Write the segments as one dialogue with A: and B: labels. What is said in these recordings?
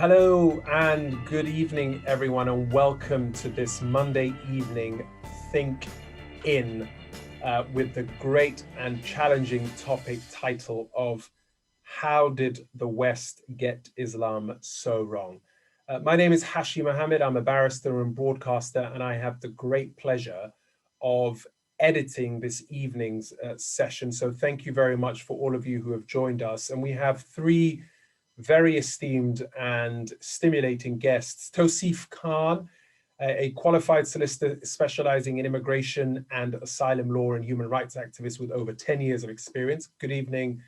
A: Hello and good evening, everyone, and welcome to this Monday evening Think In with the great and challenging topic title of How Did the West Get Islam So Wrong? My name is Hashi Mohamed. I'm a barrister and broadcaster, and I have the great pleasure of editing this evening's session. So thank you very much for all of you who have joined us. And we have three very esteemed and stimulating guests. Tawseef Khan, a qualified solicitor specializing in immigration and asylum law and human rights activist with over 10 years of experience. Good evening,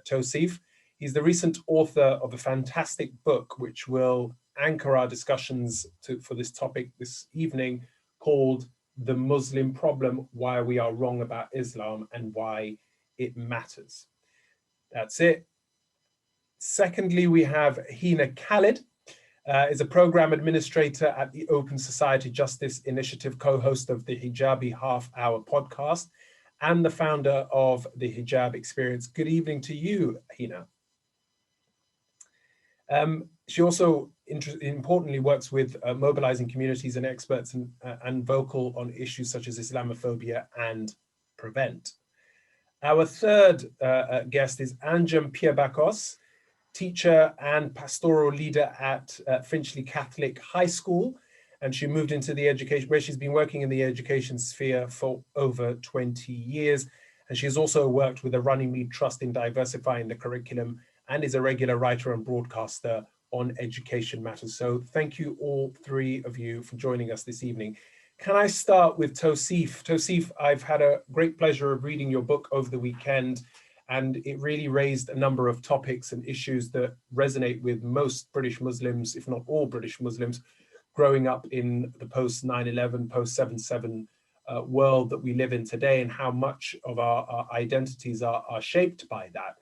A: Tawseef. He's the recent author of a fantastic book which will anchor our discussions for this topic this evening, called The Muslim Problem: Why We Are Wrong About Islam and Why It Matters. That's it. Secondly, we have Hina Khalid, is a program administrator at the Open Society Justice Initiative, co-host of the Hijabi Half Hour podcast, and the founder of the Hijab Experience. Good evening to you, Hina. She also importantly works with mobilizing communities and experts and vocal on issues such as Islamophobia and Prevent. Our third guest is Anjem Piabakos, teacher and pastoral leader at Finchley Catholic High School, and she moved into the education, where she's been working in the education sphere for over 20 years. And she's also worked with the Runnymede Trust in diversifying the curriculum and is a regular writer and broadcaster on education matters. So thank you all three of you for joining us this evening. Can I start with Tawseef? Tawseef, I've had a great pleasure of reading your book over the weekend, and it really raised a number of topics and issues that resonate with most British Muslims, if not all British Muslims, growing up in the post 9/11, post 7/7 world that we live in today, and how much of our identities are shaped by that.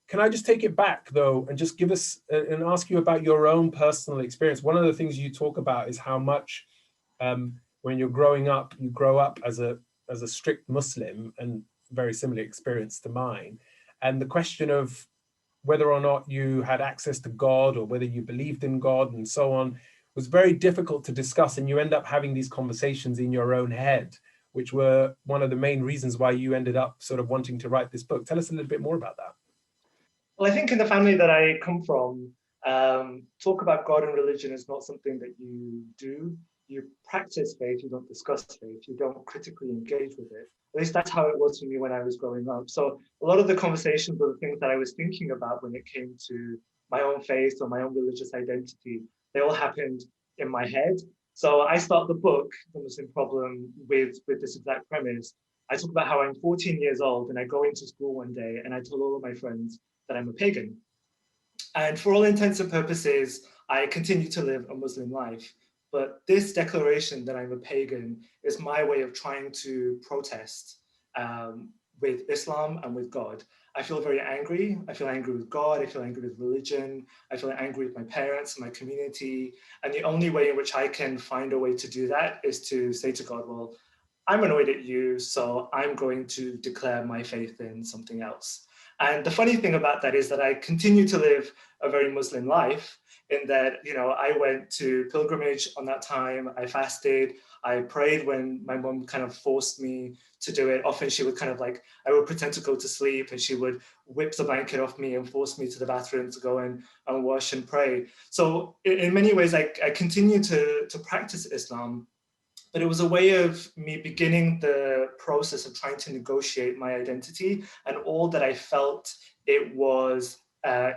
A: Can I just take it back though, and just give us and ask you about your own personal experience? One of the things you talk about is how much when you're growing up, you grow up as a strict Muslim, and very similar experience to mine. And the question of whether or not you had access to God or whether you believed in God and so on was very difficult to discuss. And you end up having these conversations in your own head, which were one of the main reasons why you ended up sort of wanting to write this book. Tell us a little bit more about that.
B: Well, I think in the family that I come from, talk about God and religion is not something that you do. You practice faith, you don't discuss faith, you don't critically engage with it. At least that's how it was for me when I was growing up. So a lot of the conversations or the things that I was thinking about when it came to my own faith or my own religious identity, they all happened in my head. So I start the book, The Muslim Problem, with this exact premise. I talk about how I'm 14 years old and I go into school one day and I tell all of my friends that I'm a pagan. And for all intents and purposes, I continue to live a Muslim life. But this declaration that I'm a pagan is my way of trying to protest with Islam and with God. I feel very angry. I feel angry with God. I feel angry with religion. I feel angry with my parents, my community. And the only way in which I can find a way to do that is to say to God, well, I'm annoyed at you, so I'm going to declare my faith in something else. And the funny thing about that is that I continue to live a very Muslim life, in that, you know, I went to pilgrimage on that time, I fasted, I prayed when my mom kind of forced me to do it. Often she would kind of like, I would pretend to go to sleep and she would whip the blanket off me and force me to the bathroom to go and wash and pray. So in many ways, I continue to practice Islam, but it was a way of me beginning the process of trying to negotiate my identity and all that I felt it was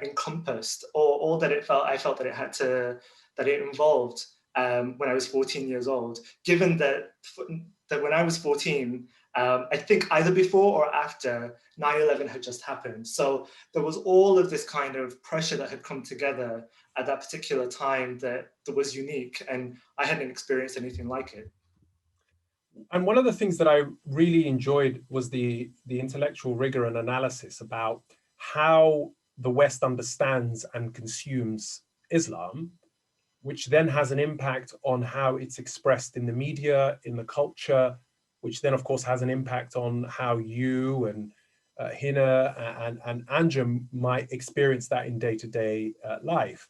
B: encompassed, or all that I felt that it had to, that it involved when I was 14 years old. Given that when I was 14, I think either before or after 9/11 had just happened. So there was all of this kind of pressure that had come together at that particular time that was unique, and I hadn't experienced anything like it.
A: And one of the things that I really enjoyed was the intellectual rigor and analysis about how the West understands and consumes Islam, which then has an impact on how it's expressed in the media, in the culture, which then of course has an impact on how you and Hina and Anjem might experience that in day-to-day life.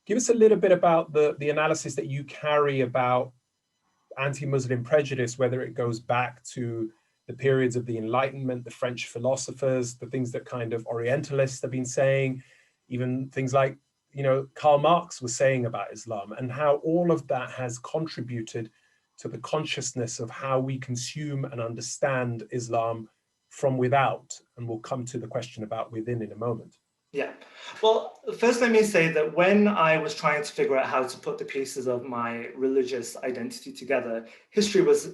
A: Give us a little bit about the analysis that you carry about anti-Muslim prejudice, whether it goes back to the periods of the Enlightenment, the French philosophers, the things that kind of Orientalists have been saying, even things like, you know, Karl Marx was saying about Islam, and how all of that has contributed to the consciousness of how we consume and understand Islam from without. And we'll come to the question about within in a moment.
B: Yeah. Well, first let me say that when I was trying to figure out how to put the pieces of my religious identity together, history was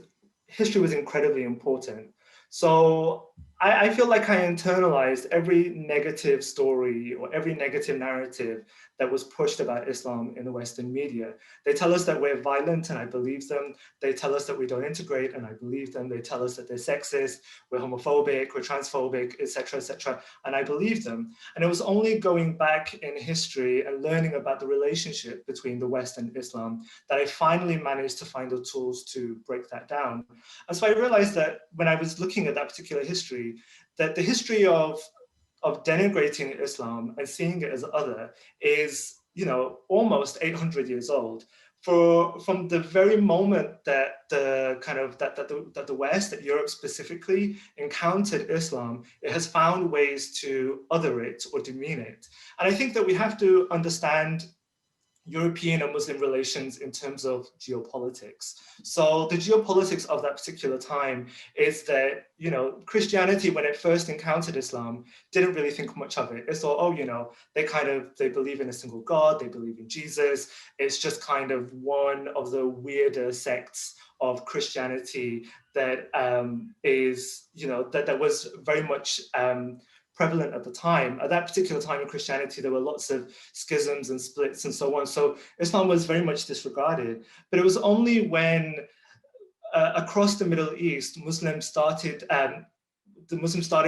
B: incredibly important. So I feel like I internalized every negative story or every negative narrative that was pushed about Islam in the Western media. They tell us that we're violent, and I believe them. They tell us that we don't integrate, and I believe them. They tell us that they're sexist, we're homophobic, we're transphobic, etc., and I believe them. And it was only going back in history and learning about the relationship between the West and Islam that I finally managed to find the tools to break that down. And so I realized that when I was looking at that particular history, that the history of denigrating Islam and seeing it as other is, you know, almost 800 years old. From the very moment that the West, that Europe specifically, encountered Islam, it has found ways to other it or demean it. And I think that we have to understand European and Muslim relations in terms of geopolitics. So the geopolitics of that particular time is that, you know, Christianity, when it first encountered Islam, didn't really think much of it. It thought, oh, you know, they believe in a single God, they believe in Jesus. It's just kind of one of the weirder sects of Christianity that is, you know, that was very much prevalent at the time. At that particular time in Christianity, there were lots of schisms and splits and so on. So Islam was very much disregarded. But it was only when across the Middle East, the Muslims started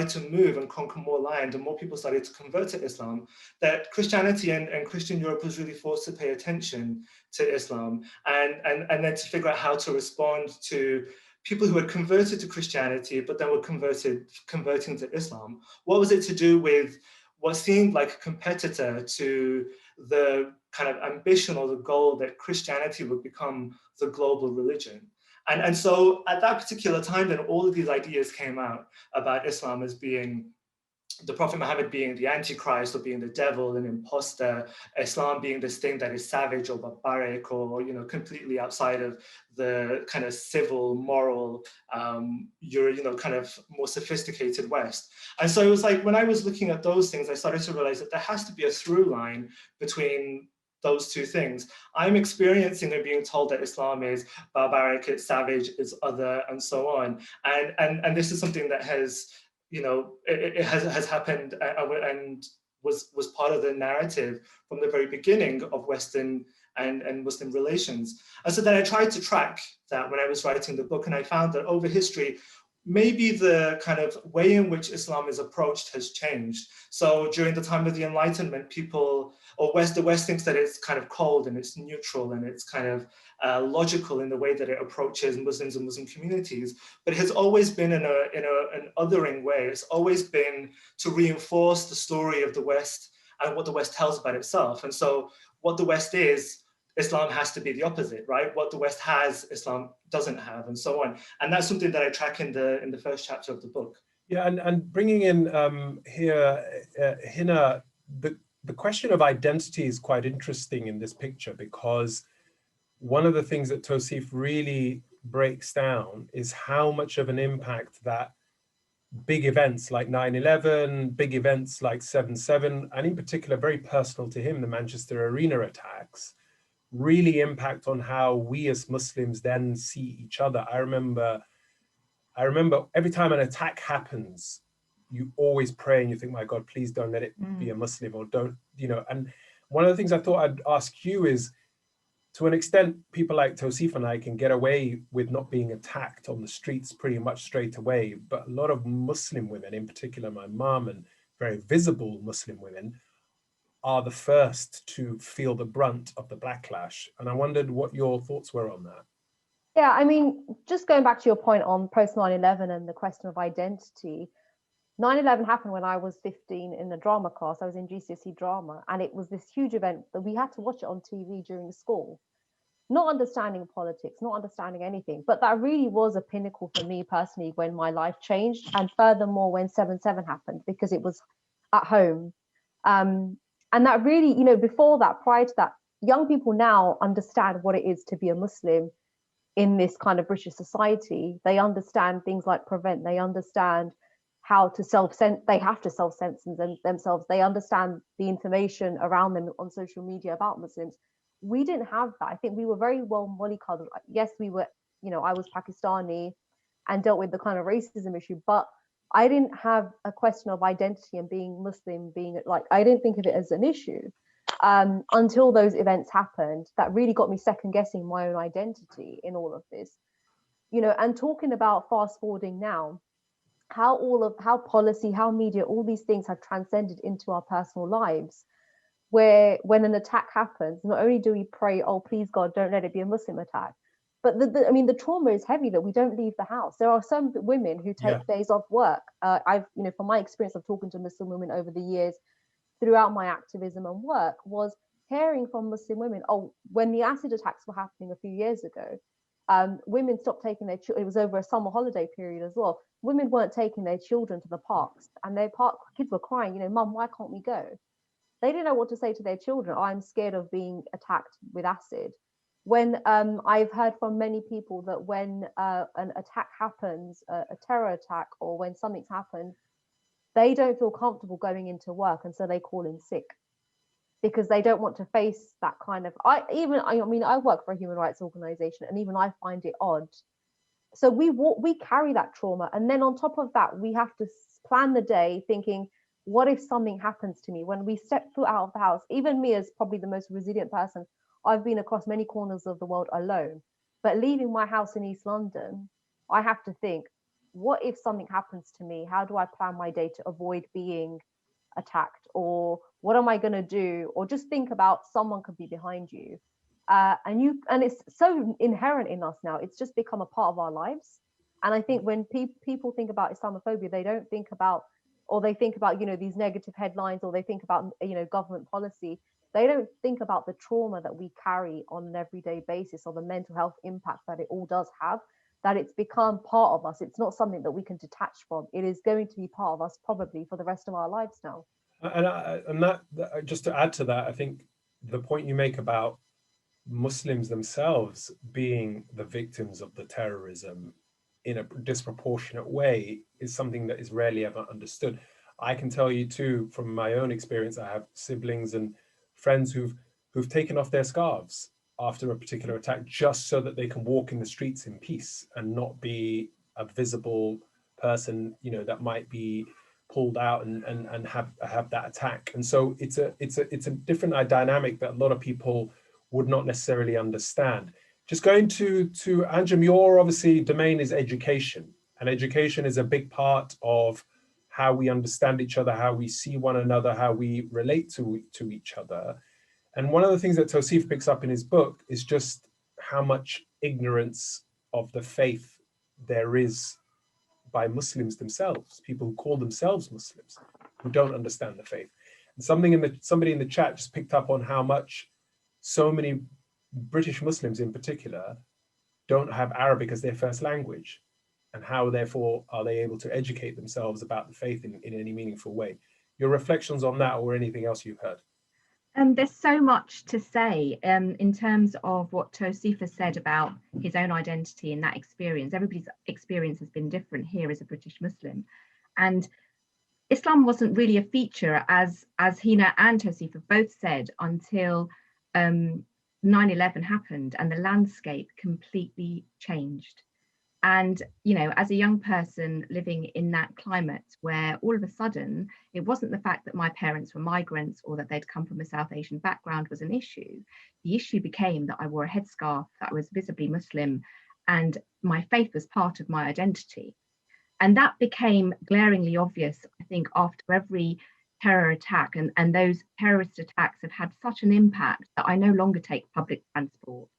B: to move and conquer more land, and more people started to convert to Islam, that Christianity and Christian Europe was really forced to pay attention to Islam and then to figure out how to respond to people who had converted to Christianity, but then were converting to Islam. What was it to do with what seemed like a competitor to the kind of ambition or the goal that Christianity would become the global religion? And so at that particular time, then all of these ideas came out about Islam as being the Prophet Muhammad being the Antichrist or being the devil, an imposter, Islam being this thing that is savage or barbaric or, you know, completely outside of the kind of civil, moral, kind of more sophisticated West. And so it was like, when I was looking at those things, I started to realize that there has to be a through line between those two things. I'm experiencing and being told that Islam is barbaric, it's savage, it's other, and so on. And this is something that has, you know, it has happened and was part of the narrative from the very beginning of Western and Muslim relations. And so then I tried to track that when I was writing the book, and I found that over history, maybe the kind of way in which Islam is approached has changed. So during the time of the Enlightenment, people, or the West thinks that it's kind of cold and it's neutral and it's kind of logical in the way that it approaches Muslims and Muslim communities, but it has always been in an othering way. It's always been to reinforce the story of the West and what the West tells about itself. And so what the West is, Islam has to be the opposite, right? What the West has, Islam doesn't have, and so on. And that's something that I track in the first chapter of the book.
A: Yeah, and bringing in here, Hina, the question of identity is quite interesting in this picture, because one of the things that Tawseef really breaks down is how much of an impact that big events like 9/11, big events like 7/7, and in particular, very personal to him, the Manchester Arena attacks, really impact on how we as Muslims then see each other. I remember every time an attack happens, you always pray and you think, my God, please don't let it be a Muslim, or don't, you know. And one of the things I thought I'd ask you is, to an extent, people like Tawseef and I can get away with not being attacked on the streets pretty much straight away. But a lot of Muslim women, in particular my mom, and very visible Muslim women, are the first to feel the brunt of the backlash. And I wondered what your thoughts were on that.
C: Yeah, I mean, just going back to your point on post 9/11 and the question of identity, 9/11 happened when I was 15 in the drama class. I was in GCSE drama, and it was this huge event that we had to watch it on TV during school, not understanding politics, not understanding anything. But that really was a pinnacle for me personally when my life changed. And furthermore, when 7/7 happened, because it was at home. And that really, before that, prior to that, young people now understand what it is to be a Muslim in this kind of British society. They understand things like prevent, they understand how to they have to self-censor themselves. They understand the information around them on social media about Muslims. We didn't have that. I think we were very well mollycoddled. Yes, we were, I was Pakistani and dealt with the kind of racism issue, but I didn't have a question of identity and being Muslim, I didn't think of it as an issue until those events happened. That really got me second guessing my own identity in all of this, and talking about fast forwarding now, how policy, how media, all these things have transcended into our personal lives, where when an attack happens, not only do we pray, oh, please God, don't let it be a Muslim attack, but the trauma is heavy that we don't leave the house. There are some women who take days off work. From my experience of talking to Muslim women over the years, throughout my activism and work, was hearing from Muslim women, oh, when the acid attacks were happening a few years ago, women stopped taking their children. It was over a summer holiday period as well. Women weren't taking their children to the parks, and their kids were crying, Mum, why can't we go? They didn't know what to say to their children. I'm scared of being attacked with acid. When I've heard from many people that when an attack happens, a terror attack, or when something's happened, they don't feel comfortable going into work, and so they call in sick because they don't want to face that kind of. I work for a human rights organization, and even I find it odd. So we carry that trauma, and then on top of that, we have to plan the day thinking, what if something happens to me? When we step foot out of the house, even me as probably the most resilient person, I've been across many corners of the world alone, but leaving my house in East London, I have to think, what if something happens to me? How do I plan my day to avoid being attacked? Or what am I going to do? Or just think about someone could be behind you. And it's so inherent in us now. It's just become a part of our lives. And I think when people think about Islamophobia, they don't think about, or they think about, these negative headlines, or they think about, government policy. They don't think about the trauma that we carry on an everyday basis, or the mental health impact that it all does have, that it's become part of us. It's not something that we can detach from. It is going to be part of us probably for the rest of our lives now.
A: And that just to add to that, I think the point you make about Muslims themselves being the victims of the terrorism in a disproportionate way is something that is rarely ever understood. I can tell you too, from my own experience, I have siblings and friends who've taken off their scarves after a particular attack just so that they can walk in the streets in peace and not be a visible person, that might be pulled out and have that attack. And so it's a different dynamic that a lot of people would not necessarily understand. Just going to Anjem, your obviously domain is education, and education is a big part of how we understand each other, how we see one another, how we relate to each other. And one of the things that Tawseef picks up in his book is just how much ignorance of the faith there is by Muslims themselves, people who call themselves Muslims, who don't understand the faith. And somebody in the chat just picked up on how much so many British Muslims in particular don't have Arabic as their first language, and how therefore are they able to educate themselves about the faith in any meaningful way. Your reflections on that, or anything else you've heard?
D: There's so much to say in terms of what Tawseef has said about his own identity and that experience. Everybody's experience has been different here as a British Muslim. And Islam wasn't really a feature, as Hina and Tawseef have both said, until 9/11 happened and the landscape completely changed. And, as a young person living in that climate where all of a sudden, it wasn't the fact that my parents were migrants or that they'd come from a South Asian background was an issue. The issue became that I wore a headscarf, that I was visibly Muslim, and my faith was part of my identity. And that became glaringly obvious, I think, after every terror attack. And those terrorist attacks have had such an impact that I no longer take public transport.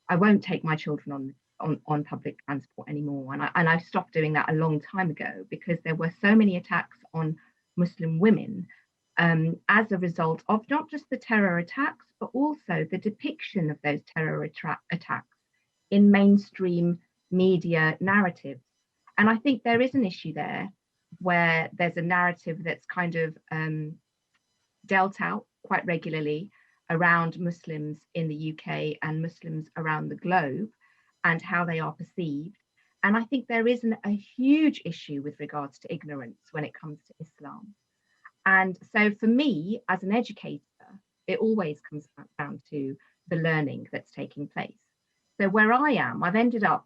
D: I won't take my children on on public transport anymore. And I stopped doing that a long time ago because there were so many attacks on Muslim women as a result of not just the terror attacks, but also the depiction of those terror attacks in mainstream media narratives. And I think there is an issue there where there's a narrative that's kind of dealt out quite regularly around Muslims in the UK and Muslims around the globe and how they are perceived. And I think there is a huge issue with regards to ignorance when it comes to Islam. And so for me, as an educator, it always comes down to the learning that's taking place. So where I am, I've ended up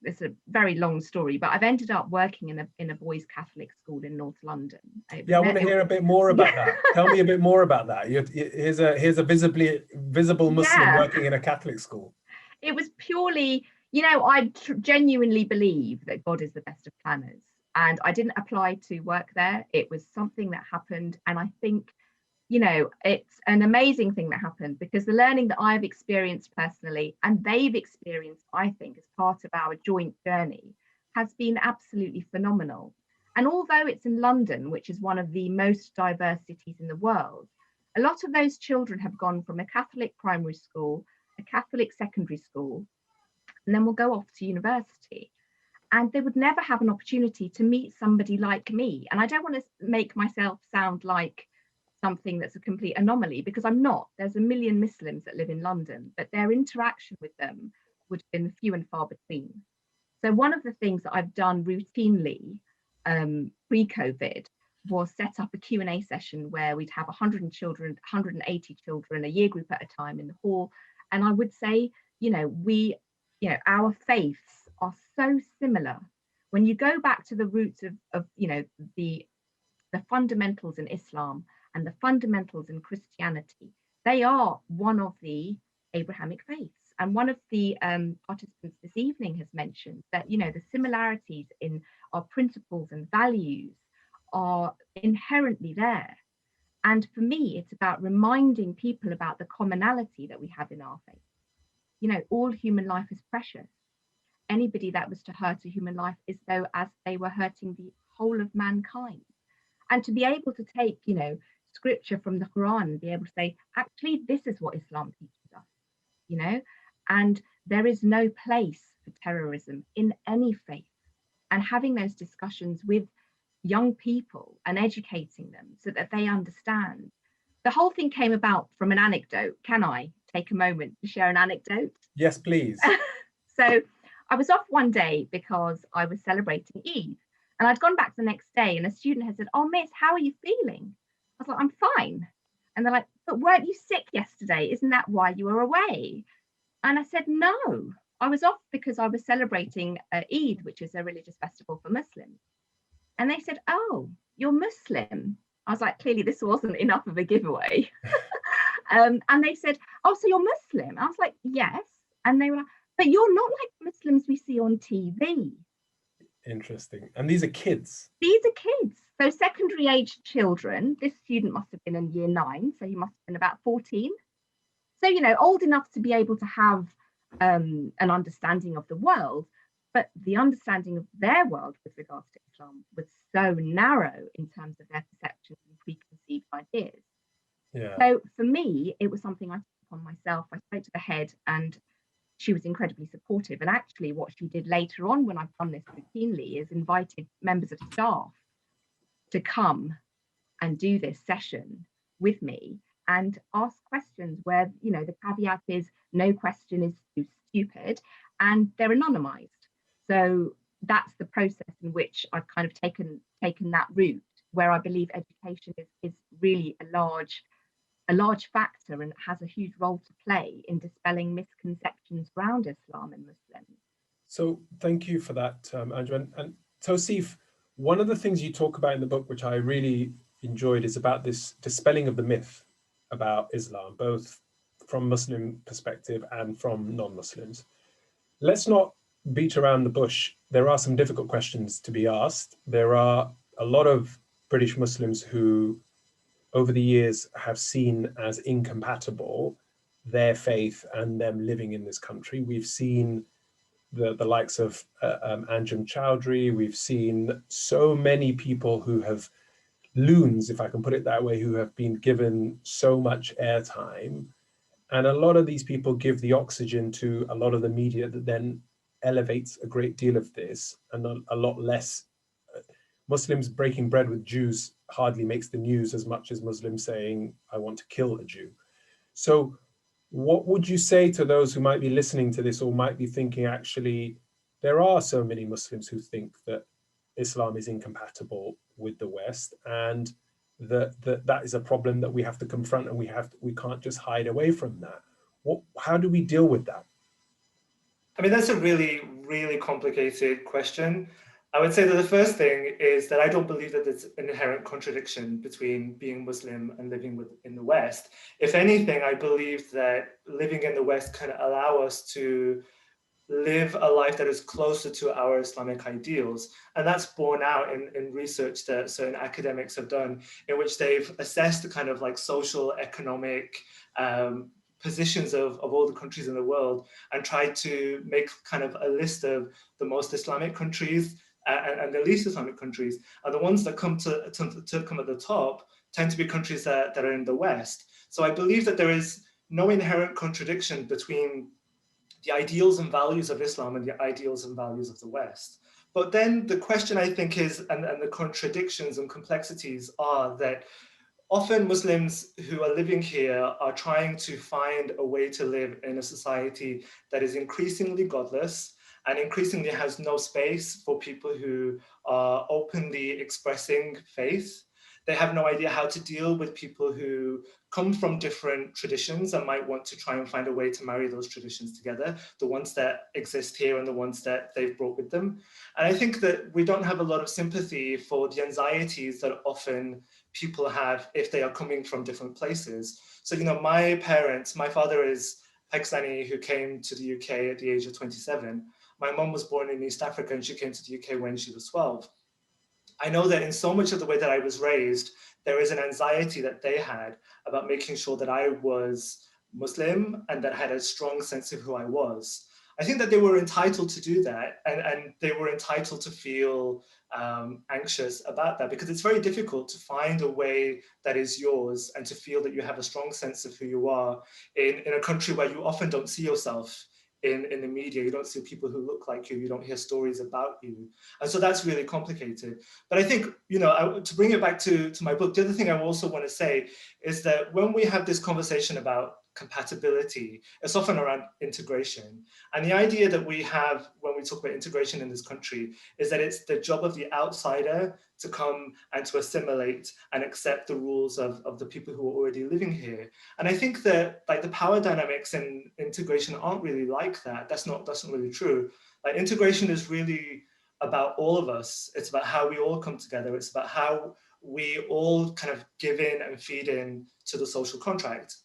D: it's a very long story, but I've ended up working in a boys' Catholic school in North London.
A: Yeah, I want to hear a bit more about that. Tell me a bit more about that. Here's a visible Muslim working in a Catholic school.
D: It was purely, I genuinely believe that God is the best of planners. And I didn't apply to work there. It was something that happened. And I think, it's an amazing thing that happened because the learning that I've experienced personally and they've experienced, I think, as part of our joint journey has been absolutely phenomenal. And although it's in London, which is one of the most diverse cities in the world, a lot of those children have gone from a Catholic primary school, a Catholic secondary school, and then will go off to university. And they would never have an opportunity to meet somebody like me. And I don't want to make myself sound like something that's a complete anomaly, because I'm not. There's a million Muslims that live in London, but their interaction with them would have been few and far between. So one of the things that I've done routinely pre-COVID was set up a Q&A session where we'd have 180 children, a year group at a time in the hall. And I would say, our faiths are so similar. When you go back to the roots of the fundamentals in Islam and the fundamentals in Christianity, they are one of the Abrahamic faiths. And one of the participants this evening has mentioned that, the similarities in our principles and values are inherently there. And for me, it's about reminding people about the commonality that we have in our faith. All human life is precious. Anybody that was to hurt a human life is though as they were hurting the whole of mankind. And to be able to take, scripture from the Quran and be able to say, actually, this is what Islam teaches us, and there is no place for terrorism in any faith. And having those discussions with young people and educating them so that they understand. The whole thing came about from an anecdote. Can I take a moment to share an anecdote?
A: Yes, please.
D: So I was off one day because I was celebrating Eid. And I'd gone back the next day and a student had said, "Oh, miss, how are you feeling?" I was like, "I'm fine." And they're like, "But weren't you sick yesterday? Isn't that why you were away?" And I said, "No, I was off because I was celebrating Eid, which is a religious festival for Muslims." And they said, "Oh, you're Muslim." I was like, clearly this wasn't enough of a giveaway. And they said, "Oh, so you're Muslim?" I was like, "Yes." And they were like, "But you're not like Muslims we see on TV."
A: Interesting. And these are kids? These are
D: kids. So secondary age children. This student must have been in year 9, so he must have been about 14. So, old enough to be able to have an understanding of the world, but the understanding of their world with regards to Islam was so narrow in terms of their perceptions and preconceived ideas.
A: Yeah.
D: So for me, it was something I took upon myself. I spoke to the head and she was incredibly supportive. And actually what she did later on when I've done this routinely is invited members of staff to come and do this session with me and ask questions where, the caveat is no question is too stupid and they're anonymized. So that's the process in which I've kind of taken that route, where I believe education is really a large factor and has a huge role to play in dispelling misconceptions around Islam and Muslims.
A: So thank you for that, Anju. And Tawseef, one of the things you talk about in the book, which I really enjoyed, is about this dispelling of the myth about Islam, both from Muslim perspective and from non-Muslims. Let's not beat around the bush. There are some difficult questions to be asked. There are a lot of British Muslims who over the years have seen as incompatible their faith and them living in this country. We've seen the likes of Anjem Chowdhury. We've seen so many people who have, loons, if I can put it that way, who have been given so much airtime. And a lot of these people give the oxygen to a lot of the media that then elevates a great deal of this, and a lot less. Muslims breaking bread with Jews hardly makes the news as much as Muslims saying, I want to kill a Jew. So what would you say to those who might be listening to this or might be thinking, actually, there are so many Muslims who think that Islam is incompatible with the West, and that is a problem that we have to confront, and we can't just hide away from that. How do we deal with that?
B: I mean, that's a really, really complicated question. I would say that the first thing is that I don't believe that there's an inherent contradiction between being Muslim and living in the West. If anything, I believe that living in the West can allow us to live a life that is closer to our Islamic ideals. And that's borne out in research that certain academics have done, in which they've assessed the kind of like social, economic positions of all the countries in the world, and tried to make kind of a list of the most Islamic countries and the least Islamic countries. And the ones that come to come at the top tend to be countries that are in the West. So I believe that there is no inherent contradiction between the ideals and values of Islam and the ideals and values of the West. But then the question, I think, is, and the contradictions and complexities are that often Muslims who are living here are trying to find a way to live in a society that is increasingly godless and increasingly has no space for people who are openly expressing faith. They have no idea how to deal with people who come from different traditions and might want to try and find a way to marry those traditions together, the ones that exist here and the ones that they've brought with them. And I think that we don't have a lot of sympathy for the anxieties that often people have if they are coming from different places. So, you know, my parents, my father is Pakistani who came to the UK at the age of 27. My mom was born in East Africa and she came to the UK when she was 12. I know that in so much of the way that I was raised, there is an anxiety that they had about making sure that I was Muslim and that I had a strong sense of who I was. I think that they were entitled to do that, and they were entitled to feel anxious about that, because it's very difficult to find a way that is yours and to feel that you have a strong sense of who you are in a country where you often don't see yourself in the media. You don't see people who look like you don't hear stories about you. And so that's really complicated. But I think, you know, to bring it back to my book, the other thing I also want to say is that when we have this conversation about compatibility, it's often around integration. And the idea that we have when we talk about integration in this country is that it's the job of the outsider to come and to assimilate and accept the rules of the people who are already living here. And I think that like the power dynamics in integration aren't really like that. That's not really true. Like integration is really about all of us. It's about how we all come together. It's about how we all kind of give in and feed in to the social contract.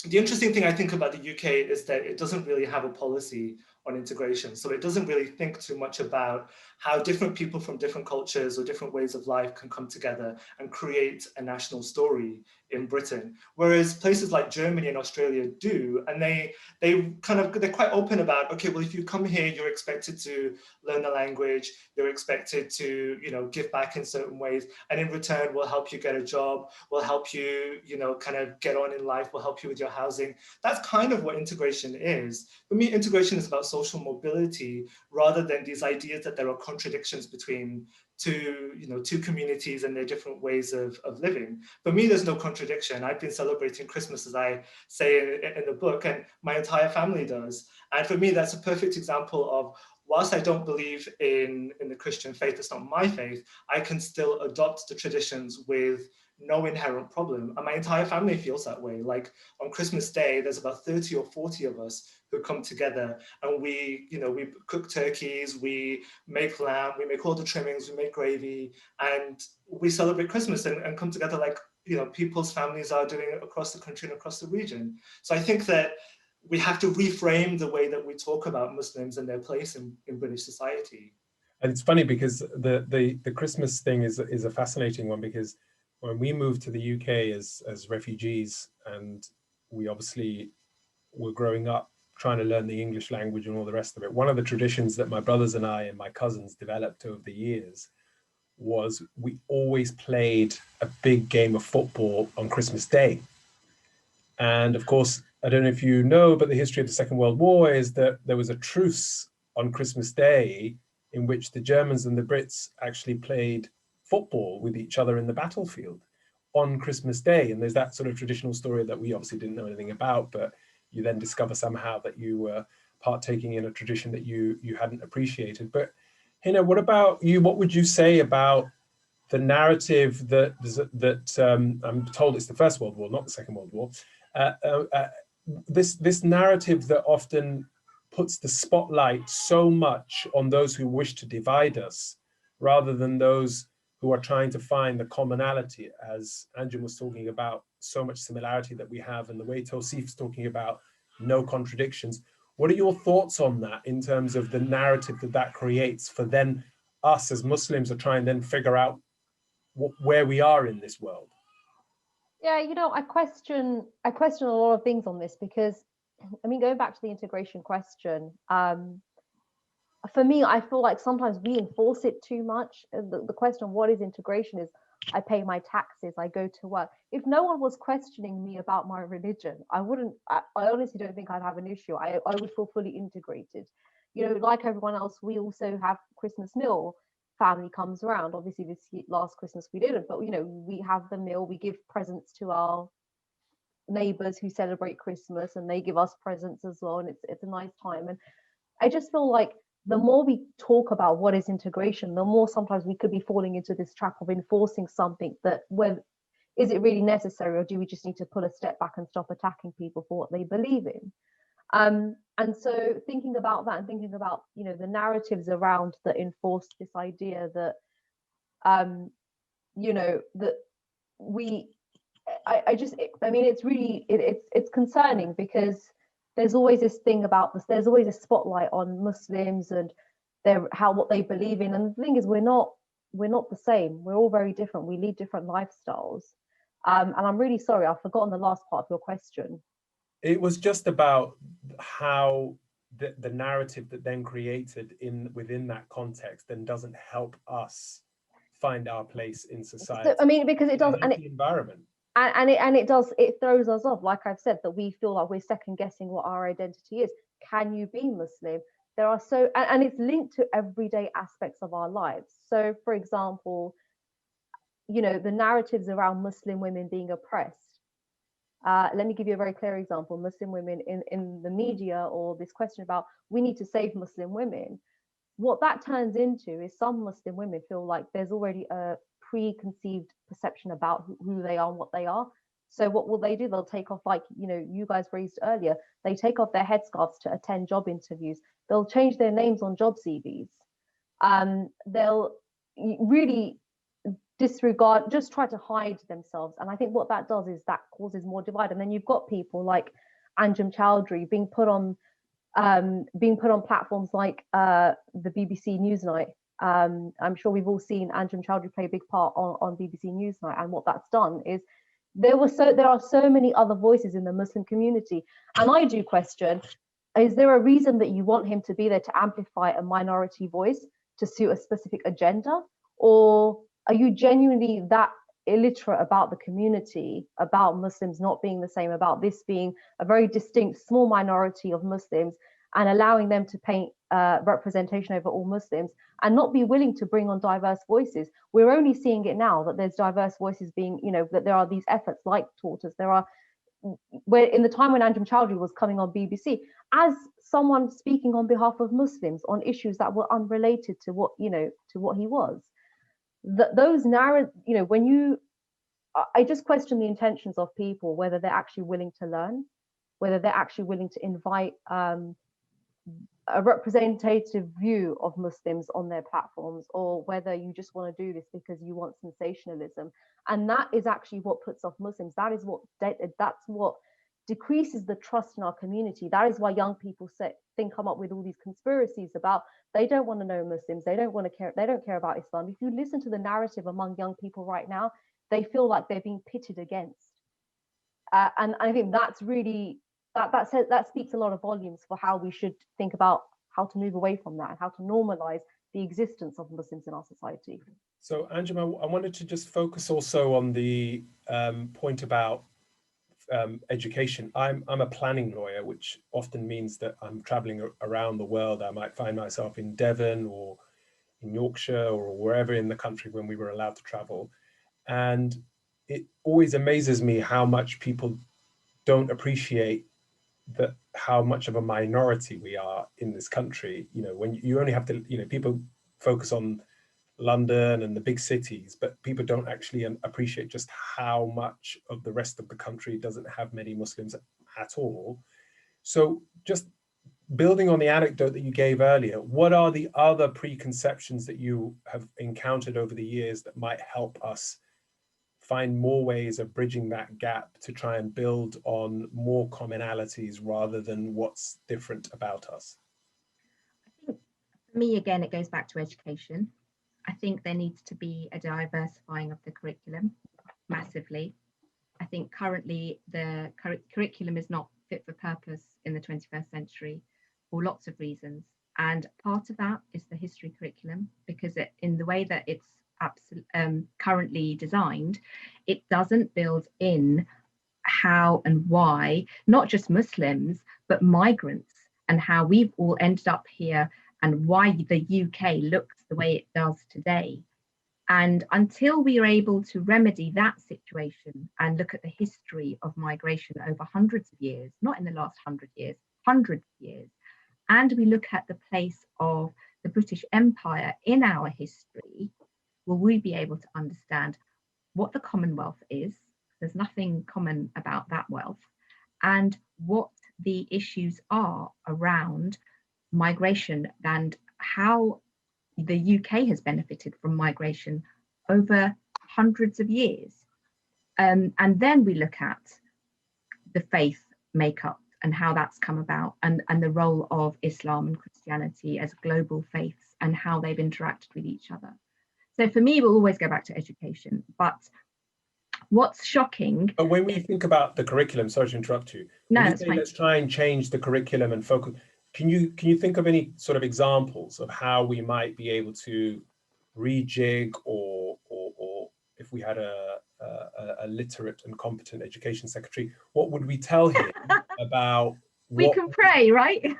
B: The interesting thing I think about the UK is that it doesn't really have a policy on integration. So it doesn't really think too much about how different people from different cultures or different ways of life can come together and create a national story in Britain. Whereas places like Germany and Australia do, and they're quite open about, okay, well, if you come here, you're expected to learn the language, you're expected to, you know, give back in certain ways, and in return, we'll help you get a job, we'll help you, you know, kind of get on in life, we'll help you with your housing. That's kind of what integration is. For me, integration is about social mobility rather than these ideas that there are contradictions between two communities and their different ways of living. For me, there's no contradiction. I've been celebrating Christmas, as I say in the book, and my entire family does. And for me, that's a perfect example of, whilst I don't believe in the Christian faith, it's not my faith, I can still adopt the traditions with no inherent problem. And my entire family feels that way. Like on Christmas Day, there's about 30 or 40 of us who come together, and we cook turkeys, we make lamb, we make all the trimmings, we make gravy, and we celebrate Christmas and come together like, you know, people's families are doing it across the country and across the region. So I think that we have to reframe the way that we talk about Muslims and their place in British society.
A: And it's funny because the Christmas thing is a fascinating one, because when we moved to the UK as refugees, and we obviously were growing up trying to learn the English language and all the rest of it, one of the traditions that my brothers and I and my cousins developed over the years was we always played a big game of football on Christmas Day. And of course, I don't know if you know, but the history of the Second World War is that there was a truce on Christmas Day in which the Germans and the Brits actually played football with each other in the battlefield on Christmas Day. And there's that sort of traditional story that we obviously didn't know anything about, but you then discover somehow that you were partaking in a tradition that you hadn't appreciated. But Hina, what about you? What would you say about the narrative that I'm told it's the First World War, not the Second World War, this narrative that often puts the spotlight so much on those who wish to divide us, rather than those who are trying to find the commonality, as Anjum was talking about, so much similarity that we have, and the way Tawseef's talking about no contradictions. What are your thoughts on that in terms of the narrative that creates for then us as Muslims are trying then figure out where we are in this world?
C: Yeah, I question a lot of things on this, because I mean, going back to the integration question, for me, I feel like sometimes we enforce it too much. The question of what is integration is, I pay my taxes, I go to work. If no one was questioning me about my religion, I honestly don't think I'd have an issue. I would feel fully integrated. Like everyone else, we also have Christmas meal. Family comes around. Obviously, this last Christmas we didn't, but we have the meal. We give presents to our neighbors who celebrate Christmas, and they give us presents as well, and it's a nice time. And I just feel like the more we talk about what is integration, the more sometimes we could be falling into this trap of enforcing something that, is it really necessary, or do we just need to pull a step back and stop attacking people for what they believe in? And so thinking about that, and thinking about the narratives around that enforce this idea that that I mean, it's really it's concerning, because there's always this thing about this. There's always a spotlight on Muslims and what they believe in. And the thing is, we're not the same. We're all very different. We lead different lifestyles. And I'm really sorry, I've forgotten the last part of your question.
A: It was just about how the narrative that then created within that context then doesn't help us find our place in society.
C: So, I mean, because it does, and
A: the environment.
C: And it throws us off, like I've said, that we feel like we're second guessing what our identity is. Can you be Muslim? There are and it's linked to everyday aspects of our lives. So, for example, the narratives around Muslim women being oppressed. Let me give you a very clear example. Muslim women in the media, or this question about we need to save Muslim women. What that turns into is some Muslim women feel like there's already a preconceived perception about who they are and what they are. So what will they do? They'll take off, like you guys raised earlier, they take off their headscarves to attend job interviews. They'll change their names on job CVs. They'll really disregard, just try to hide themselves. And I think what that does is that causes more divide. And then you've got people like Anjum Chowdhury being put on platforms like the BBC Newsnight. I'm sure we've all seen Anjum Chowdhury play a big part on BBC Newsnight, and what that's done is there are so many other voices in the Muslim community, and I do question: is there a reason that you want him to be there to amplify a minority voice to suit a specific agenda, or are you genuinely that illiterate about the community, about Muslims not being the same, about this being a very distinct small minority of Muslims, and allowing them to paint representation over all Muslims, and not be willing to bring on diverse voices? We're only seeing it now that there's diverse voices being, that there are these efforts like Tortoise. There are, where in the time when Anjum Chowdhury was coming on BBC as someone speaking on behalf of Muslims on issues that were unrelated to what he was. Those narrow, I just question the intentions of people, whether they're actually willing to learn, whether they're actually willing to invite a representative view of Muslims on their platforms, or whether you just want to do this because you want sensationalism. And that is actually what puts off Muslims. That's what decreases the trust in our community. That is why young people come up with all these conspiracies about they don't want to know Muslims, they don't care about Islam. If you listen to the narrative among young people right now, they feel like they're being pitted against. And I think that's really that speaks a lot of volumes for how we should think about how to move away from that and how to normalize the existence of Muslims in our society.
A: So, Anjum, I wanted to just focus also on the point about education. I'm a planning lawyer, which often means that I'm traveling around the world. I might find myself in Devon or in Yorkshire or wherever in the country when we were allowed to travel. And it always amazes me how much people don't appreciate that, how much of a minority we are in this country. You know, when you only have to, you know, people focus on London and the big cities, but people don't actually appreciate just how much of the rest of the country doesn't have many Muslims at all. So just building on the anecdote that you gave earlier, what are the other preconceptions that you have encountered over the years that might help us find more ways of bridging that gap to try and build on more commonalities rather than what's different about us?
D: I think for me, again, it goes back to education. I think there needs to be a diversifying of the curriculum massively. I think currently the curriculum is not fit for purpose in the 21st century for lots of reasons. And part of that is the history curriculum, because in the way that it's currently designed, it doesn't build in how and why, not just Muslims, but migrants, and how we've all ended up here and why the UK looks the way it does today. And until we are able to remedy that situation and look at the history of migration over hundreds of years, not in the last 100 years, hundreds of years, and we look at the place of the British Empire in our history, will we be able to understand what the Commonwealth is? There's nothing common about that wealth, and what the issues are around migration and how the UK has benefited from migration over hundreds of years. And then we look at the faith makeup and how that's come about, and the role of Islam and Christianity as global faiths and how they've interacted with each other. So for me, we'll always go back to education. But what's shocking...
A: But when we think about the curriculum, sorry to interrupt you,
D: no,
A: when you say let's try and change the curriculum and focus, can you think of any sort of examples of how we might be able to rejig, or if we had a literate and competent education secretary, what would we tell him about
D: we can pray, right?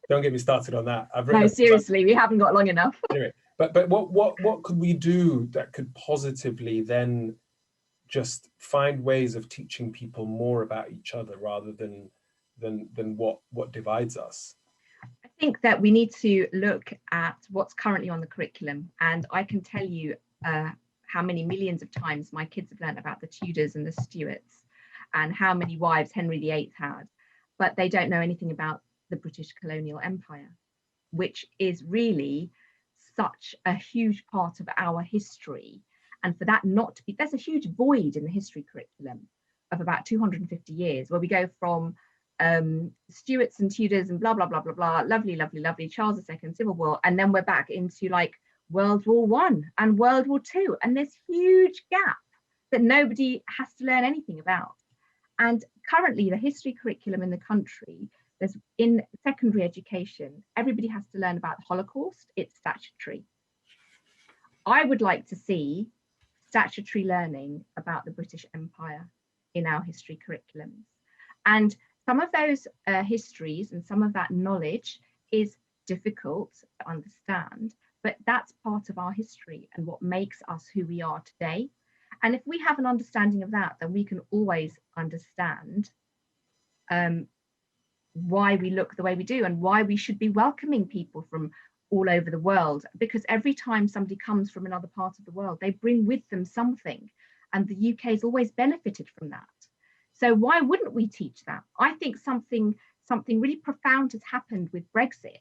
A: Don't get me started on that.
D: No, seriously, we haven't got long enough.
A: Anyway, but what could we do that could positively then just find ways of teaching people more about each other rather than what divides us?
D: I think that we need to look at what's currently on the curriculum, and I can tell you how many millions of times my kids have learned about the Tudors and the Stuarts and how many wives Henry VIII had, but they don't know anything about the British colonial empire, which is really such a huge part of our history. And for that not to be, there's a huge void in the history curriculum of about 250 years, where we go from Stuarts and Tudors and blah, blah, blah, blah, blah, lovely, lovely, lovely, Charles II, Civil War, and then we're back into like World War I and World War II, and this huge gap that nobody has to learn anything about. And currently the history curriculum in the country, there's in secondary education, everybody has to learn about the Holocaust. It's statutory. I would like to see statutory learning about the British Empire in our history curriculums. And some of those histories and some of that knowledge is difficult to understand, but that's part of our history and what makes us who we are today. And if we have an understanding of that, then we can always understand why we look the way we do and why we should be welcoming people from all over the world. Because every time somebody comes from another part of the world, they bring with them something, and the UK has always benefited from that. So why wouldn't we teach that? I think something really profound has happened with Brexit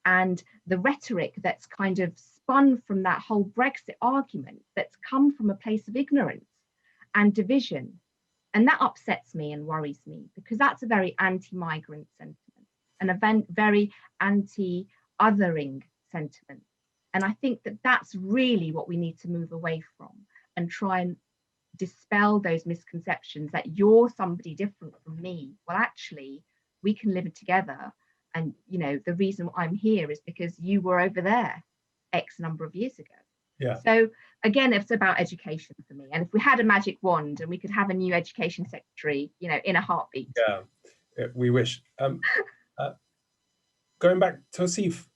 D: and the rhetoric that's kind of spun from that whole Brexit argument that's come from a place of ignorance and division. And that upsets me and worries me, because that's a very anti-migrant sentiment and a very anti-othering sentiment. And I think that that's really what we need to move away from and try and dispel those misconceptions that you're somebody different from me. Well, actually, we can live together. And, you know, the reason I'm here is because you were over there X number of years ago.
A: Yeah.
D: So again, it's about education for me. And if we had a magic wand and we could have a new education secretary, you know, in a heartbeat.
A: Yeah, we wish. Going back, Tawseef,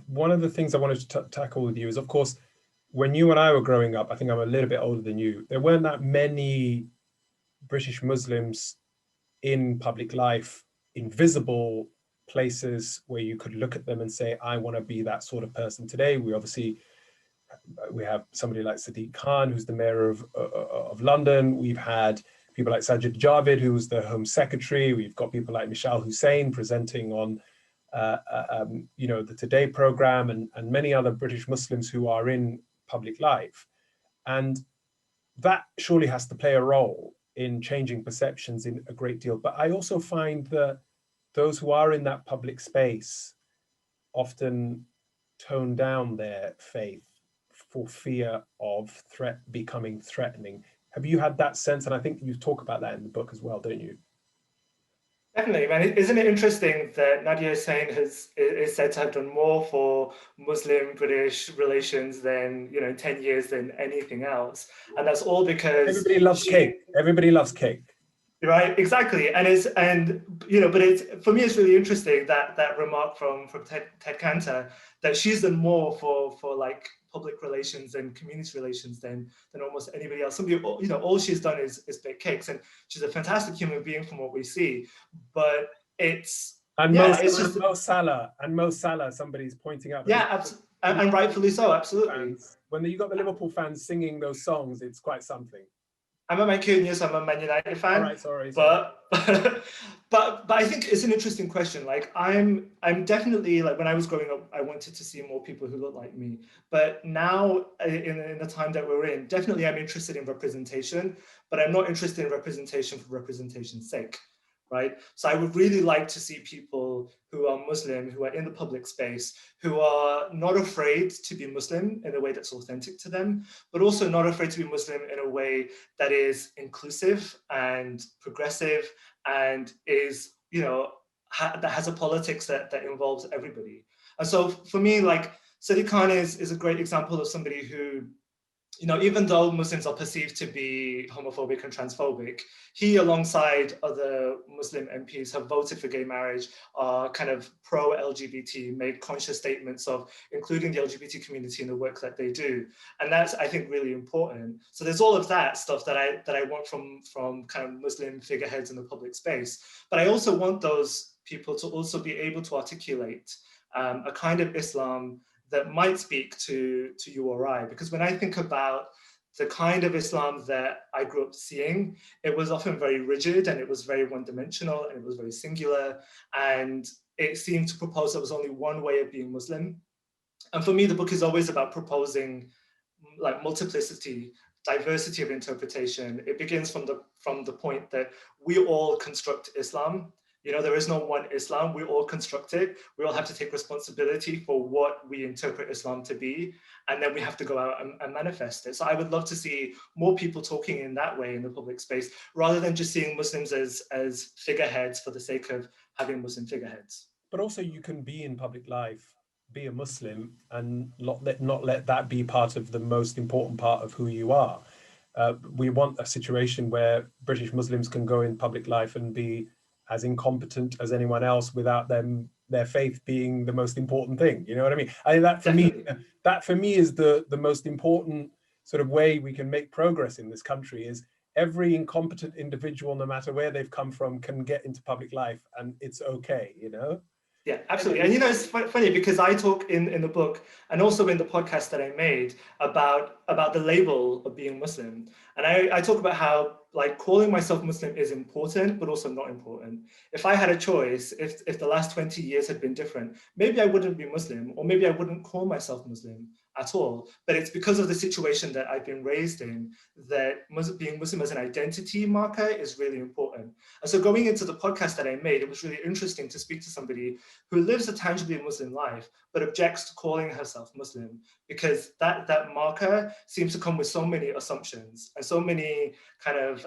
A: one of the things I wanted to tackle with you is, of course, when you and I were growing up, I think I'm a little bit older than you, there weren't that many British Muslims in public life, in visible places where you could look at them and say, I want to be that sort of person. Today, we have somebody like Tawseef Khan, who's the mayor of London. We've had people like Sajid Javid, who was the Home Secretary. We've got people like Michelle Hussein presenting on you know, the Today program, and many other British Muslims who are in public life. And that surely has to play a role in changing perceptions in a great deal. But I also find that those who are in that public space often tone down their faith for fear of becoming threatening. Have you had that sense? And I think you talk about that in the book as well, don't you?
B: Definitely, man. Isn't it interesting that Nadia Hussain is said to have done more for Muslim-British relations than, you know, 10 years than anything else, and that's all because
A: everybody loves cake. Everybody loves cake.
B: Right, exactly, and you know, but it's, for me, it's really interesting that remark from Ted Cantor, that she's done more for like public relations and community relations than almost anybody else. Somebody, you know, all she's done is bake cakes, and she's a fantastic human being from what we see. But it's
A: Mo Salah, somebody's pointing out.
B: Yeah, and rightfully so, absolutely.
A: When you got the Liverpool fans singing those songs, it's quite something.
B: I'm a Mancunian, so I'm a Man United fan.
A: All right, sorry.
B: But I think it's an interesting question. Like I'm definitely, like, when I was growing up, I wanted to see more people who look like me. But now, in the time that we're in, definitely I'm interested in representation, but I'm not interested in representation for representation's sake. Right? So I would really like to see people who are Muslim, who are in the public space, who are not afraid to be Muslim in a way that's authentic to them, but also not afraid to be Muslim in a way that is inclusive and progressive and is, you know, that has a politics that involves everybody. And so for me, like, Tawseef Khan is a great example of somebody who, you know, even though Muslims are perceived to be homophobic and transphobic, he, alongside other Muslim MPs, have voted for gay marriage, are kind of pro-LGBT, made conscious statements of including the LGBT community in the work that they do. And that's, I think, really important. So there's all of that stuff that I want from kind of Muslim figureheads in the public space. But I also want those people to also be able to articulate a kind of Islam that might speak to you or I, because when I think about the kind of Islam that I grew up seeing, it was often very rigid, and it was very one-dimensional, and it was very singular, and it seemed to propose there was only one way of being Muslim. And for me, the book is always about proposing like multiplicity, diversity of interpretation. It begins from the point that we all construct Islam. You know, there is no one Islam, we all construct it. We all have to take responsibility for what we interpret Islam to be, and then we have to go out and manifest it. So I would love to see more people talking in that way in the public space, rather than just seeing Muslims as figureheads for the sake of having Muslim figureheads.
A: But also you can be in public life, be a Muslim, and not let that be part of the most important part of who you are. We want a situation where British Muslims can go in public life and be as incompetent as anyone else without their faith being the most important thing. You know what I mean? I think that for me is the most important sort of way we can make progress in this country, is every incompetent individual, no matter where they've come from, can get into public life, and it's okay, you know?
B: Yeah, absolutely. And you know, it's funny because I talk in the book, and also in the podcast that I made, about the label of being Muslim. And I talk about how, like, calling myself Muslim is important, but also not important. If I had a choice, if the last 20 years had been different, maybe I wouldn't be Muslim, or maybe I wouldn't call myself Muslim. at all. But it's because of the situation that I've been raised in that being Muslim as an identity marker is really important. And so going into the podcast that I made, it was really interesting to speak to somebody who lives a tangibly Muslim life, but objects to calling herself Muslim, because that marker seems to come with so many assumptions and so many kind of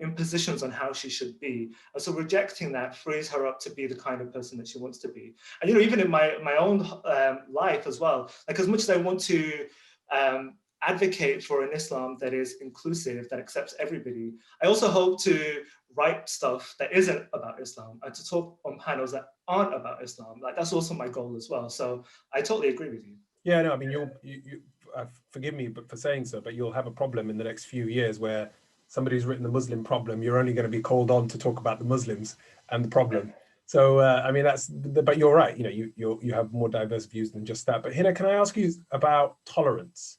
B: impositions on how she should be. And so rejecting that frees her up to be the kind of person that she wants to be. And, you know, even in my own life as well, like as much as I want to advocate for an Islam that is inclusive, that accepts everybody, I also hope to write stuff that isn't about Islam and to talk on panels that aren't about Islam. Like that's also my goal as well. So I totally agree with you.
A: Yeah, no, I mean, you forgive me for saying so, but you'll have a problem in the next few years where somebody's written the Muslim problem, you're only going to be called on to talk about the Muslims and the problem. So, I mean, but you're right, you know, you have more diverse views than just that. But Hina, can I ask you about tolerance?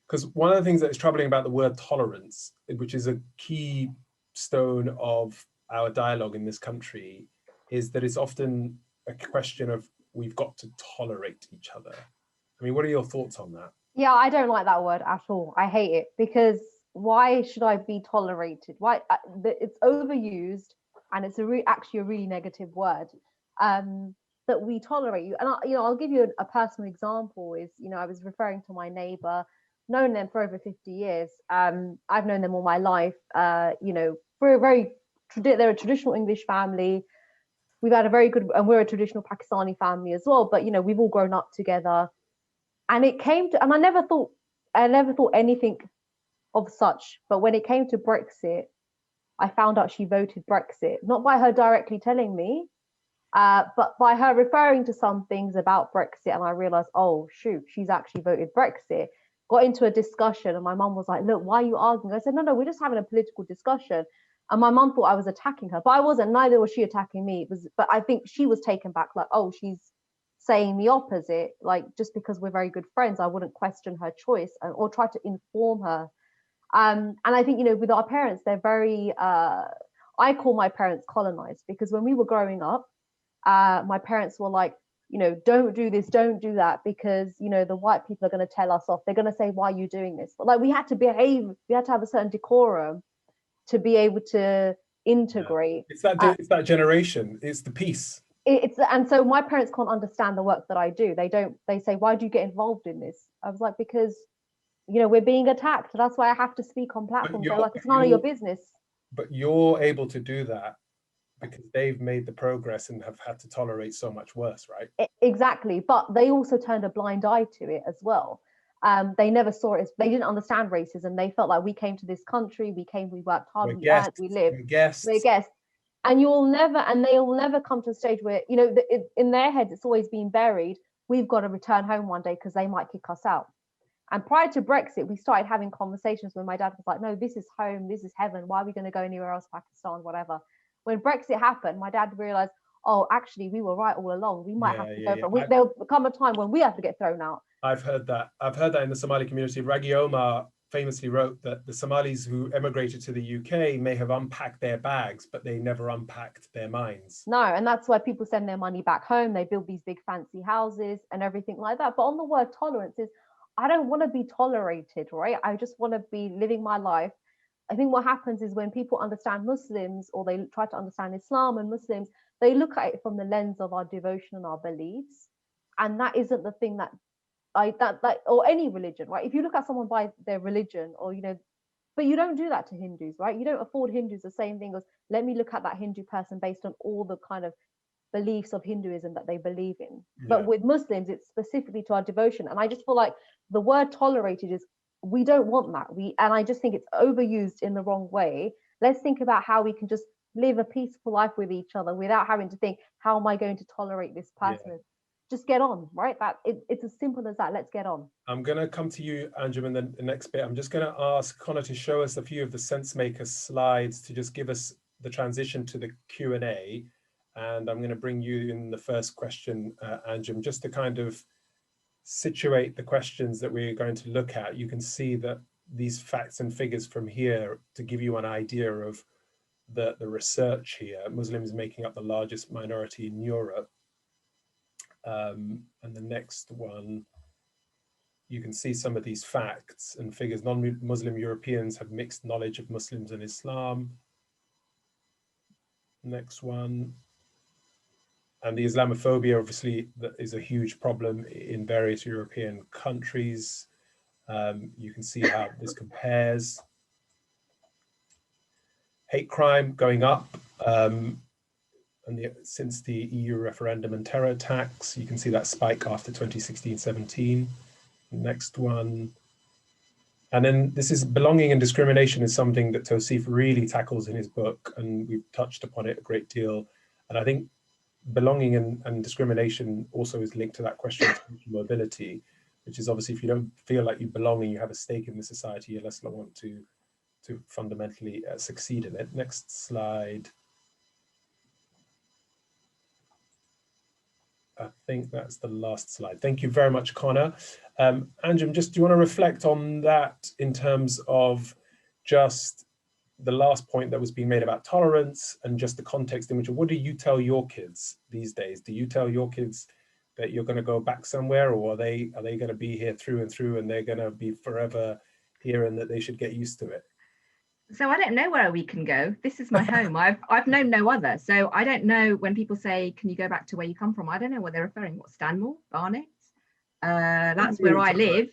A: Because one of the things that is troubling about the word tolerance, which is a key stone of our dialogue in this country, is that it's often a question of we've got to tolerate each other. I mean, what are your thoughts on that?
C: Yeah, I don't like that word at all. I hate it, because why should I be tolerated? Why? It's overused, and it's actually a really negative word. That we tolerate you. And I'll give you a personal example. Is, I was referring to my neighbor, known them for over 50 years. I've known them all my life. They're a traditional English family. We've had a very good, and we're a traditional Pakistani family as well. But we've all grown up together. And it came to, and I never thought anything of such. But when it came to Brexit, I found out she voted Brexit, not by her directly telling me, but by her referring to some things about Brexit. And I realized, oh, shoot, she's actually voted Brexit. Got into a discussion, and my mum was like, look, why are you arguing? I said, no, we're just having a political discussion. And my mum thought I was attacking her, but I wasn't. Neither was she attacking me. But I think she was taken back, like, oh, she's saying the opposite. Like, just because we're very good friends, I wouldn't question her choice or try to inform her. And I think, with our parents, they're very, I call my parents colonized, because when we were growing up, my parents were like, don't do this, don't do that, because, the white people are going to tell us off. They're going to say, why are you doing this? But like, we had to behave, we had to have a certain decorum to be able to integrate.
A: Yeah. It's that generation, it's the peace.
C: And so my parents can't understand the work that I do. They say, why do you get involved in this? I was like, because, we're being attacked. That's why I have to speak on platforms. They're like, it's none of your business.
A: But you're able to do that because they've made the progress and have had to tolerate so much worse, right?
C: Exactly. But they also turned a blind eye to it as well. They never saw it. They didn't understand racism. They felt like we came to this country, we worked hard, we earned, we lived. We're guests. And they'll never come to a stage where, in their heads, it's always been buried. We've got to return home one day because they might kick us out. And prior to Brexit, we started having conversations where my dad was like, no, this is home, this is heaven. Why are we going to go anywhere else, Pakistan, whatever? When Brexit happened, my dad realized, oh, actually, we were right all along. We might have to go for it. There'll come a time when we have to get thrown out.
A: I've heard that in the Somali community. Raghi Omar famously wrote that the Somalis who emigrated to the UK may have unpacked their bags, but they never unpacked their minds.
C: No, and that's why people send their money back home. They build these big fancy houses and everything like that. But on the word tolerance is, I don't want to be tolerated, right? I just want to be living my life. I think what happens is when people understand Muslims, or they try to understand Islam and Muslims, they look at it from the lens of our devotion and our beliefs. And that isn't the thing or any religion, right? If you look at someone by their religion, or but you don't do that to Hindus, right? You don't afford Hindus the same thing as, let me look at that Hindu person based on all the kind of beliefs of Hinduism that they believe in. Yeah. But with Muslims, it's specifically to our devotion. And I just feel like the word tolerated is, we don't want that. And I just think it's overused in the wrong way. Let's think about how we can just live a peaceful life with each other without having to think, how am I going to tolerate this person? Yeah. Just get on, right? It's as simple as that. Let's get on.
A: I'm going to come to you, Anjum, in the next bit. I'm just going to ask Connor to show us a few of the SenseMaker slides to just give us the transition to the Q&A. And I'm going to bring you in the first question, Anjum, just to kind of situate the questions that we're going to look at. You can see that these facts and figures from here to give you an idea of the research here. Muslims making up the largest minority in Europe. And the next one, you can see some of these facts and figures. Non-Muslim Europeans have mixed knowledge of Muslims and Islam. Next one. And the Islamophobia, obviously, that is a huge problem in various European countries. You can see how this compares. Hate crime going up, since the EU referendum and terror attacks. You can see that spike after 2016-17. Next one. And then this is belonging and discrimination is something that Tawseef really tackles in his book, and we've touched upon it a great deal. And I think belonging and discrimination also is linked to that question of mobility, which is obviously if you don't feel like you belong and you have a stake in the society, you're less likely want to fundamentally succeed in it. Next slide. I think that's the last slide. Thank you very much, Connor. Anjem, do you want to reflect on that in terms of just the last point that was being made about tolerance and just the context in which, what do you tell your kids these days? Do you tell your kids that you're going to go back somewhere, or are they going to be here through and through and they're going to be forever here and that they should get used to it?
D: So I don't know where we can go. This is my home. I've known no other. So I don't know when people say, can you go back to where you come from? I don't know what they're referring. What, Stanmore, Barnet? That's where I live.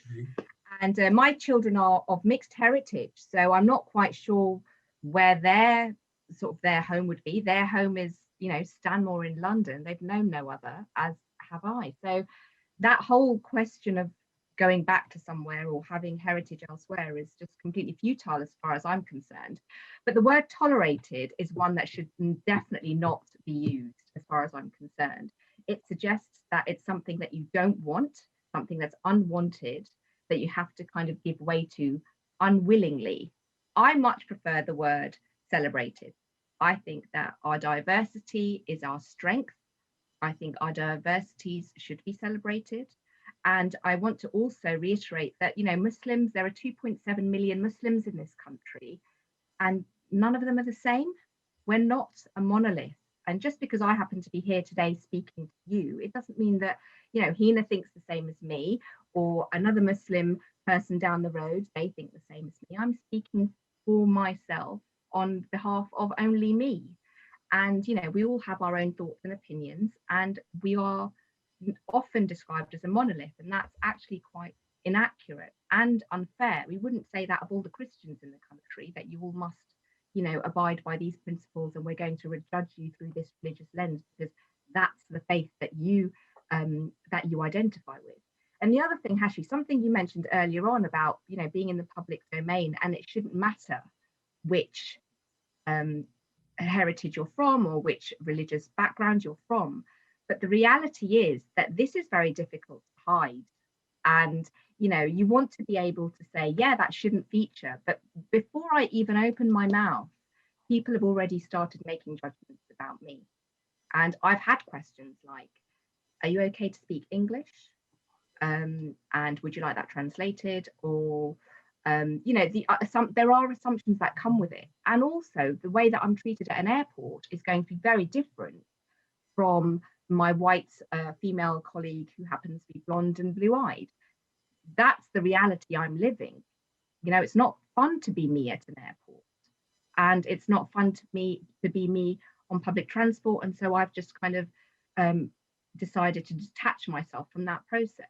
D: And my children are of mixed heritage. So I'm not quite sure where their home would be. Their home is, Stanmore in London. They've known no other, as have I. So that whole question of going back to somewhere or having heritage elsewhere is just completely futile as far as I'm concerned. But the word tolerated is one that should definitely not be used as far as I'm concerned. It suggests that it's something that you don't want, something that's unwanted, that you have to kind of give way to unwillingly. I much prefer the word celebrated. I think that our diversity is our strength. I think our diversities should be celebrated. And I want to also reiterate that, Muslims, there are 2.7 million Muslims in this country, and none of them are the same. We're not a monolith. And just because I happen to be here today speaking to you, it doesn't mean that, Hina thinks the same as me, or another Muslim person down the road, they think the same as me. I'm speaking for myself on behalf of only me. And, we all have our own thoughts and opinions, and we are often described as a monolith, and that's actually quite inaccurate and unfair. We wouldn't say that of all the Christians in the country, that you all must, abide by these principles and we're going to judge you through this religious lens because that's the faith that you identify with. And the other thing, Hashi, something you mentioned earlier on about, being in the public domain, and it shouldn't matter which heritage you're from or which religious background you're from. But the reality is that this is very difficult to hide. And, you want to be able to say, yeah, that shouldn't feature. But before I even open my mouth, people have already started making judgments about me. And I've had questions like, are you okay to speak English? And would you like that translated? Or, there are assumptions that come with it. And also the way that I'm treated at an airport is going to be very different from my white female colleague who happens to be blonde and blue-eyed. That's the reality I'm living. It's not fun to be me at an airport, and it's not fun to be me on public transport. And so I've just kind of decided to detach myself from that process.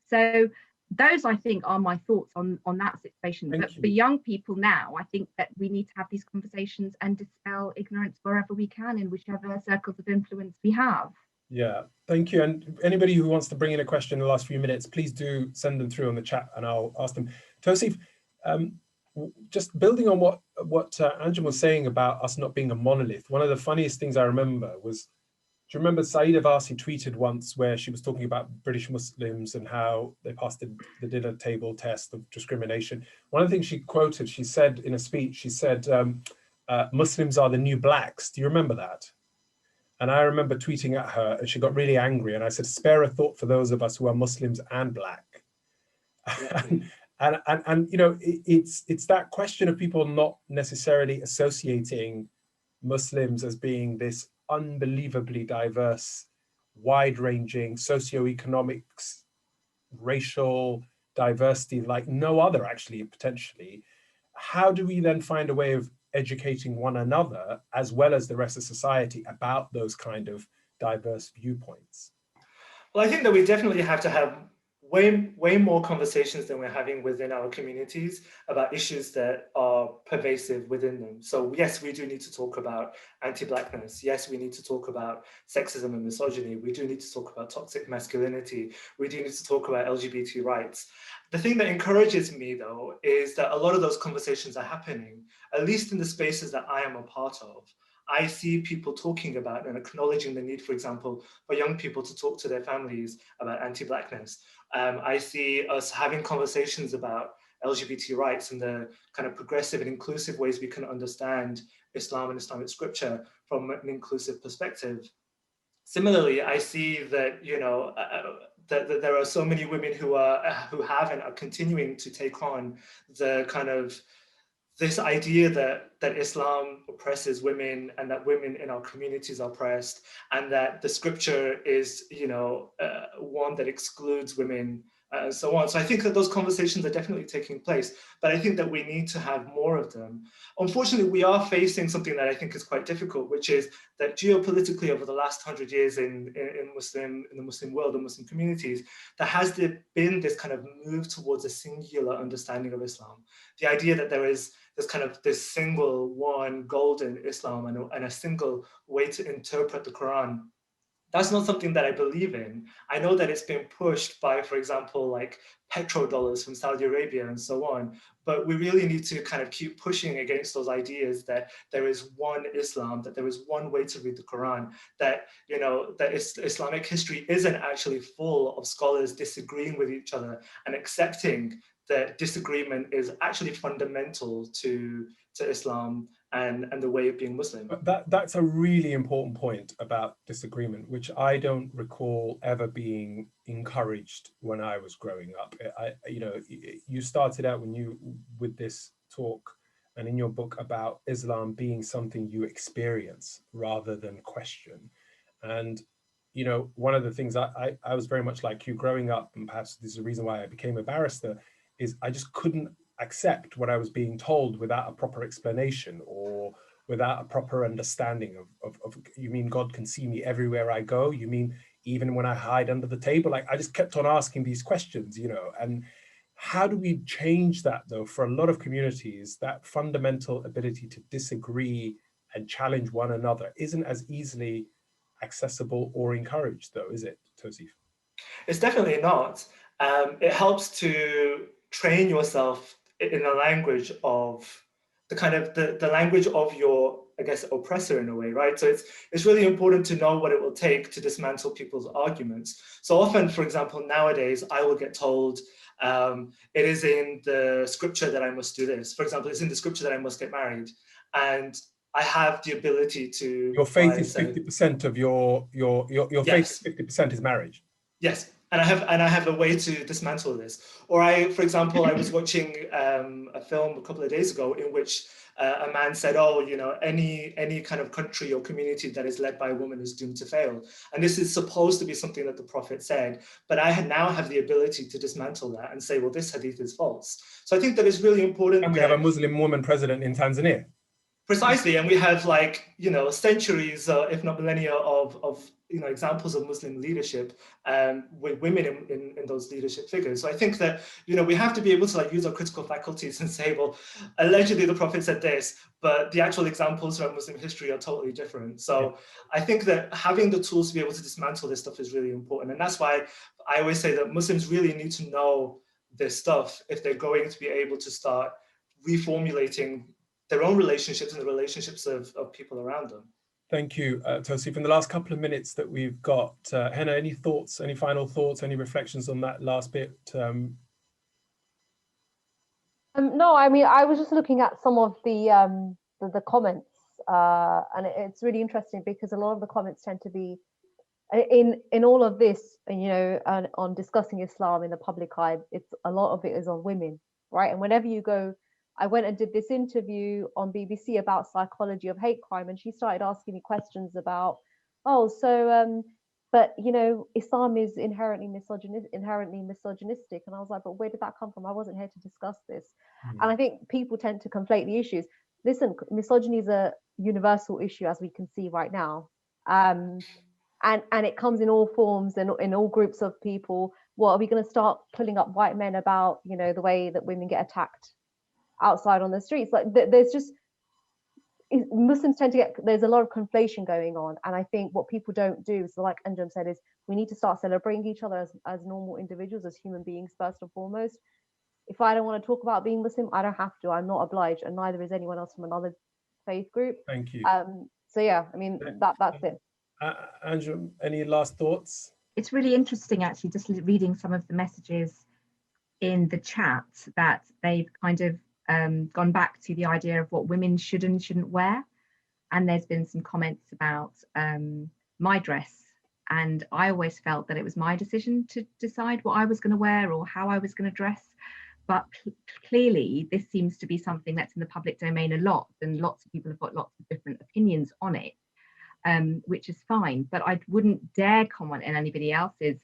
D: So those, I think, are my thoughts on that situation. But for young people now, I think that we need to have these conversations and dispel ignorance wherever we can, in whichever circles of influence we have.
A: Yeah, thank you. And anybody who wants to bring in a question in the last few minutes, please do send them through on the chat and I'll ask them. Tawseef, just building on what Anjem was saying about us not being a monolith, one of the funniest things I remember was, do you remember Saida Varsi tweeted once where she was talking about British Muslims and how they passed the dinner table test of discrimination? One of the things she quoted, she said in a speech, she said, Muslims are the new blacks. Do you remember that? And I remember tweeting at her and she got really angry. And I said, spare a thought for those of us who are Muslims and black. and it's that question of people not necessarily associating Muslims as being this unbelievably diverse, wide-ranging socioeconomics racial diversity like no other, actually, potentially. How do we then find a way of educating one another as well as the rest of society about those kind of diverse viewpoints?
B: Well, I think that we definitely have to have way more conversations than we're having within our communities about issues that are pervasive within them. So yes, we do need to talk about anti-Blackness. Yes, we need to talk about sexism and misogyny. We do need to talk about toxic masculinity. We do need to talk about LGBT rights. The thing that encourages me, though, is that a lot of those conversations are happening, at least in the spaces that I am a part of. I see people talking about and acknowledging the need, for example, for young people to talk to their families about anti-Blackness. I see us having conversations about LGBT rights and the kind of progressive and inclusive ways we can understand Islam and Islamic scripture from an inclusive perspective. Similarly, I see that, you know, that there are so many women who have and are continuing to take on the kind of this idea that Islam oppresses women and that women in our communities are oppressed, and that the scripture is, you know, one that excludes women, and so on. So I think that those conversations are definitely taking place, but I think that we need to have more of them. Unfortunately, we are facing something that I think is quite difficult, which is that geopolitically over the last 100 years in the Muslim world and Muslim communities, there has been this kind of move towards a singular understanding of Islam. The idea that there's kind of this single one golden Islam and a single way to interpret the Quran. That's not something that I believe in. I know that it's been pushed by, for example, like petrodollars from Saudi Arabia and so on, but we really need to kind of keep pushing against those ideas that there is one Islam, that there is one way to read the Quran, that, you know, that Islamic history isn't actually full of scholars disagreeing with each other and accepting that disagreement is actually fundamental to Islam and the way of being Muslim.
A: That's a really important point about disagreement, which I don't recall ever being encouraged when I was growing up. You know, you started out with this talk and in your book about Islam being something you experience rather than question. And, you know, one of the things I was very much like you growing up, and perhaps this is the reason why I became a barrister, is I just couldn't accept what I was being told without a proper explanation or without a proper understanding of you mean God can see me everywhere I go? You mean even when I hide under the table? Like, I just kept on asking these questions, you know. And how do we change that, though, for a lot of communities? That fundamental ability to disagree and challenge one another isn't as easily accessible or encouraged, though, is it, Tawseef?
B: It's definitely not. It helps to train yourself in the language of the kind of the language of your, I guess, oppressor in a way, right? So it's really important to know what it will take to dismantle people's arguments. So often, for example, nowadays, I will get told, it is in the scripture that I must do this. For example, it's in the scripture that I must get married. And I have the ability to—
A: Your faith is 50% of your
B: yes.
A: faith is 50% is marriage.
B: Yes, and I have a way to dismantle this. Or for example, I was watching a film a couple of days ago in which a man said, "Oh, you know, any kind of country or community that is led by a woman is doomed to fail." And this is supposed to be something that the Prophet said, but I now have the ability to dismantle that and say, "Well, this hadith is false." So I think that it's really important.
A: And we have a Muslim woman president in Tanzania.
B: Precisely, and we have, like, you know, centuries, if not millennia, of you know, examples of Muslim leadership with women in those leadership figures. So I think that, you know, we have to be able to, like, use our critical faculties and say, well, allegedly the Prophet said this, but the actual examples from Muslim history are totally different. So I think that having the tools to be able to dismantle this stuff is really important, and that's why I always say that Muslims really need to know this stuff if they're going to be able to start reformulating their own relationships and the relationships of people around them.
A: Thank you, Tawseef. In the last couple of minutes that we've got, Henna, any thoughts, any final thoughts, any reflections on that last bit?
C: No, I mean, I was just looking at some of the comments, and it's really interesting because a lot of the comments tend to be in all of this, you know, on discussing Islam in the public eye. It's a lot of it is on women, right? And whenever you go, I went and did this interview on BBC about psychology of hate crime, and she started asking me questions about, oh, so but you know, Islam is inherently misogynistic. And I was like, but where did that come from? I wasn't here to discuss this. And I think people tend to conflate the issues. Listen, misogyny is a universal issue, as we can see right now. And it comes in all forms and in all groups of people. What are we going to start pulling up white men about, you know, the way that women get attacked outside on the streets? Like there's just, Muslims tend to get, there's a lot of conflation going on. And I think what people don't do, so like Anjum said, is we need to start celebrating each other as normal individuals, as human beings first and foremost. If I don't want to talk about being Muslim, I don't have to. I'm not obliged, and neither is anyone else from another faith group.
A: Thank you.
C: So yeah, I mean, that's it.
A: Anjum, any last thoughts?
D: It's really interesting, actually, just reading some of the messages in the chat, that they've kind of gone back to the idea of what women should and shouldn't wear. And there's been some comments about my dress. And I always felt that it was my decision to decide what I was going to wear or how I was going to dress. But clearly, this seems to be something that's in the public domain a lot, and lots of people have got lots of different opinions on it, which is fine. But I wouldn't dare comment on anybody else's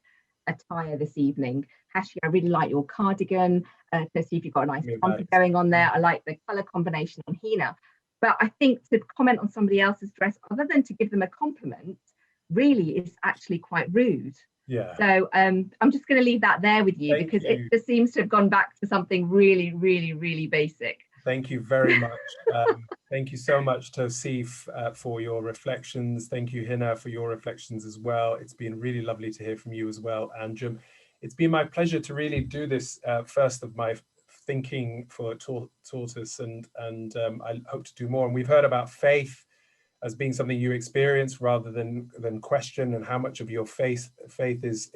D: attire this evening. Hashi, I really like your cardigan. So see if you've got a nice jumper going on there. I like the colour combination on Hina. But I think to comment on somebody else's dress, other than to give them a compliment, really is actually quite rude.
A: Yeah.
D: So I'm just going to leave that there with you, because it just seems to have gone back to something really, really, really basic.
A: Thank you very much. Thank you so much, Tawseef, for your reflections. Thank you, Hina, for your reflections as well. It's been really lovely to hear from you as well, Anjum. It's been my pleasure to really do this first of my thinking for Tortoise, and I hope to do more. And we've heard about faith as being something you experience rather than question, and how much of your faith is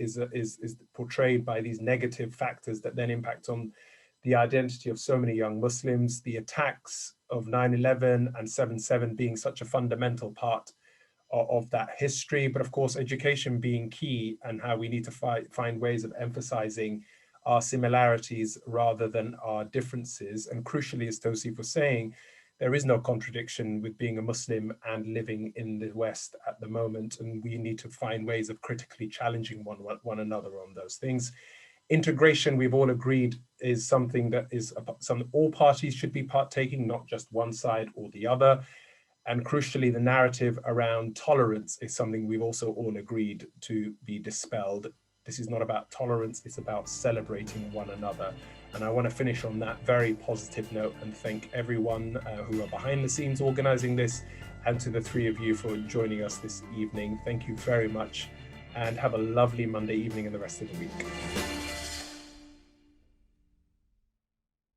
A: portrayed by these negative factors that then impact on the identity of so many young Muslims, the attacks of 9/11 and 7/7 being such a fundamental part of that history, but of course education being key, and how we need to find ways of emphasizing our similarities rather than our differences. And crucially, as Tawseef was saying, there is no contradiction with being a Muslim and living in the West at the moment, and we need to find ways of critically challenging one another on those things. Integration, we've all agreed, is something that is something all parties should be partaking, not just one side or the other. And crucially, the narrative around tolerance is something we've also all agreed to be dispelled. This is not about tolerance, it's about celebrating one another. And I want to finish on that very positive note and thank everyone who are behind the scenes organizing this, and to the three of you for joining us this evening. Thank you very much, and have a lovely Monday evening and the rest of the week.